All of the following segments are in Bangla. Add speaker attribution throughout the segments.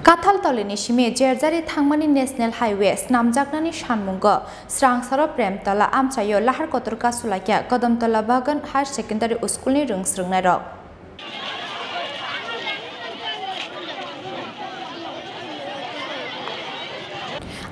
Speaker 1: काथालतलिनि सिमे जेरजारि थांमानि नेशनेल हाइवे नामजागनानि सानमुंग स्रांसारो प्रेमतला आमचायो लाहार कतरका सुलाइया कदमतला बागान हायर सेकेन्डारि स्कुलनि रोंस्रोंनाय रक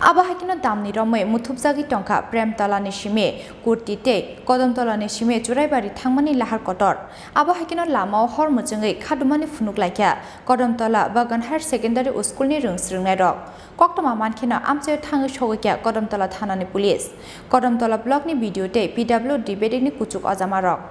Speaker 1: आबाहाकिनो दामनि रमै मुथुबजागि टंका प्रेमतलानि सिमे कुर्तिते कदमतलानि सिमे जुराइबारि थांमानि लाहार कटर आबाहाकिनो लामाव हर मोजोङै खादुमानि फुनुगलाइया कदमतला बागान हायर सेकेन्डारि स्कुलनि रोंस्रोंनाय रक कक्टमा मानखिनो आमचायो थाङै सौगैया कदमतला थानानि पुलिस कदमतला ब्लकनि भिडिअते पिडब्लिउडि बेदिनि कुचुक अजामा रक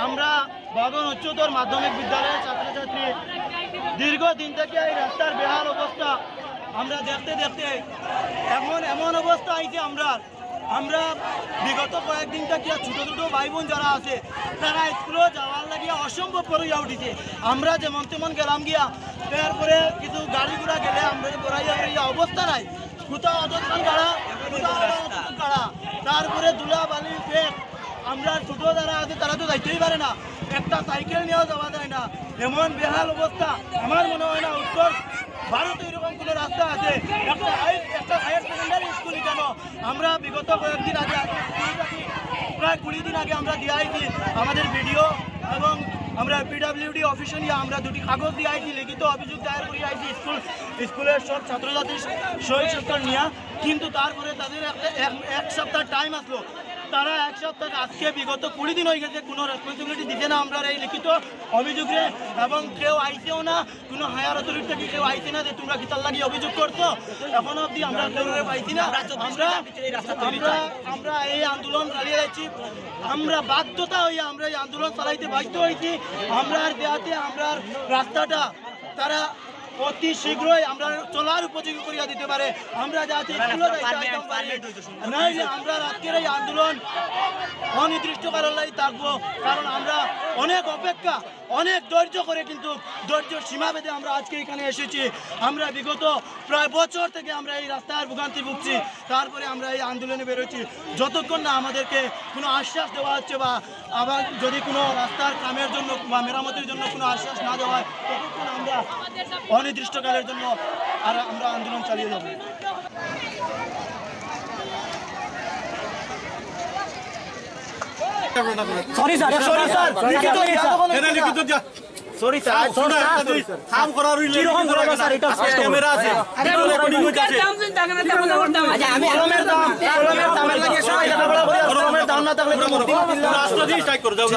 Speaker 2: আমরা বাগান উচ্চতর মাধ্যমিক বিদ্যালয়ের ছাত্রছাত্রী দীর্ঘদিন থেকে এই রাস্তার বেহাল অবস্থা আমরা দেখতে দেখতে এমন অবস্থা আইছে আমরা বিগত কয়েকদিন থেকে ছোট ছোট ভাই বোন যারা আছে তারা স্কুলে যাওয়ার লাগিয়া অসম্ভব করে উঠেছে আমরা যেমন তেমন গেলাম গিয়া তারপরে কিছু গাড়ি ঘোড়া গেলে আমরা বড়াইয়া অবস্থা নাই কোথাও অযত্ন গাড়া তারপরে ধুলা বালি ফেক আমরা ছোট যারা আছে তারা তো যাইতেই পারে না একটা সাইকেল নিয়েও যাওয়া যায় না এমন বেহাল অবস্থা আমার মনে হয় না উত্তর ভারতে এরকম কোনো রাস্তা আছে একটা হায়ার সেকেন্ডারি স্কুল কেন আমরা বিগত কয়েকদিন আগে প্রায় 20 দিন আগে আমরা দিয়ে আইছি আমাদের ভিডিও এবং আমরা পিডব্লিউডি অফিসে নিয়ে আমরা দুটি কাগজ দিয়ে আইছি লিখিত অভিযোগ দায়ের করে আইছি স্কুলের সব ছাত্রছাত্রী সই স্বাক্ষর নিয়ে কিন্তু তারপরে তাদের এক সপ্তাহ টাইম আসলো তারা এক সপ্তাহ আজকে বিগত 20 দিন হয়ে গেছে কোনো রেসপন্সিবিলিটি দিচ্ছে না আমরা এই লিখিত অভিযোগে এবং কেউ আইছেও না কোনো হায়ার অথরিটি থেকে কেউ আইছে না যে তোমরা কিতার লাগিয়ে অভিযোগ করছো এখনো অবধি আমরা কেউ পাইছি না আমরা এই আন্দোলন চালিয়ে যাচ্ছি আমরা বাধ্যতা হয়ে আমরা এই আন্দোলন চালাইতে বাধ্য হয়েছি আমরা দেহাতে আমরা রাস্তাটা তারা অতি শীঘ্রই আমরা চলার উপযোগী করিয়া দিতে পারে আমরা যাতে আমরা আজকের এই আন্দোলন অনির্দিষ্টকালের থাকবো কারণ আমরা অনেক অপেক্ষা অনেক ধৈর্য করে কিন্তু ধৈর্যের সীমা বেঁধে আমরা আজকে এখানে এসেছি আমরা বিগত প্রায় বছর থেকে আমরা এই রাস্তার ভোগান্তি ভুগছি তারপরে আমরা এই আন্দোলনে বেরোচ্ছি যতক্ষণ না আমাদেরকে কোনো আশ্বাস দেওয়া হচ্ছে বা আবার যদি কোনো রাস্তার কামের জন্য বা মেরামতির জন্য কোনো আশ্বাস না দেওয়া হয় ততক্ষণ আমরা অনির্দিষ্টকালের জন্য আর আমরা আন্দোলন চালিয়ে যাব
Speaker 3: সরি স্যার
Speaker 2: সরি স্যার কাম করা রইল
Speaker 3: কি রকম করা স্যার এটা
Speaker 2: ক্যামেরা আছে রেকর্ডিং হচ্ছে
Speaker 3: আমি কলমের দাম লাগে সবাই কলমের দাম না থাকলে তো
Speaker 2: রাষ্ট্র দিয়ে স্ট্রাইক করে দাও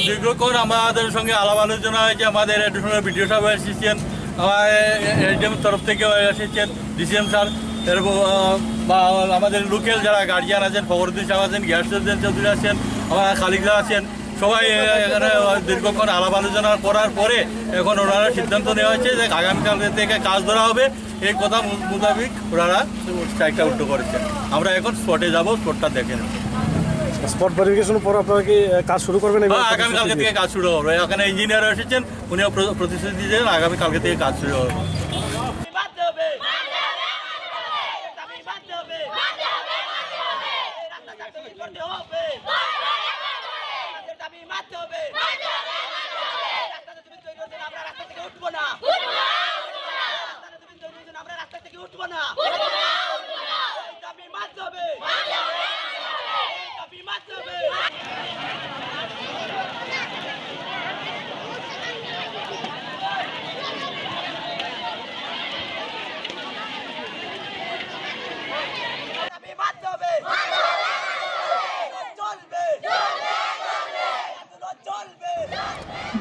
Speaker 2: দীর্ঘক্ষণ আমাদের সঙ্গে আলাপ আলোচনা হয়েছে আমাদের এডিশনাল ভিডিও সাহেব এসেছেন এডিএম তরফ থেকে এসেছেন ডিসিএম স্যার এরকম বা আমাদের লোকাল যারা গার্জিয়ান আছেন ফখরুদ্দিন সাহেব আছেন গিয়াসউদ্দিন চৌধুরী আছেন আমার খালিকরা আছেন সবাই এখানে দীর্ঘক্ষণ আলাপ আলোচনা করার পরে এখন ওনারা সিদ্ধান্ত নেওয়া হয়েছে যে আগামীকাল থেকে কাজ ধরা হবে এই কথা মোতাবেক ওনারা স্ট্রাইকটা উল্টো করেছেন আমরা এখন স্পটে যাব স্পটটা দেখে নেব
Speaker 4: স্পট ভেরিফিকেশনের পর আপনারা কি কাজ শুরু করবেন
Speaker 2: আগামীকালকে থেকে কাজ শুরু হবে এখানে ইঞ্জিনিয়ার এসেছেন উনিও প্রতিশ্রুতি দিয়েছেন আগামীকালকে থেকে কাজ শুরু হবে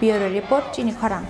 Speaker 1: ব্যুরো রিপোর্ট চিনি খরাং।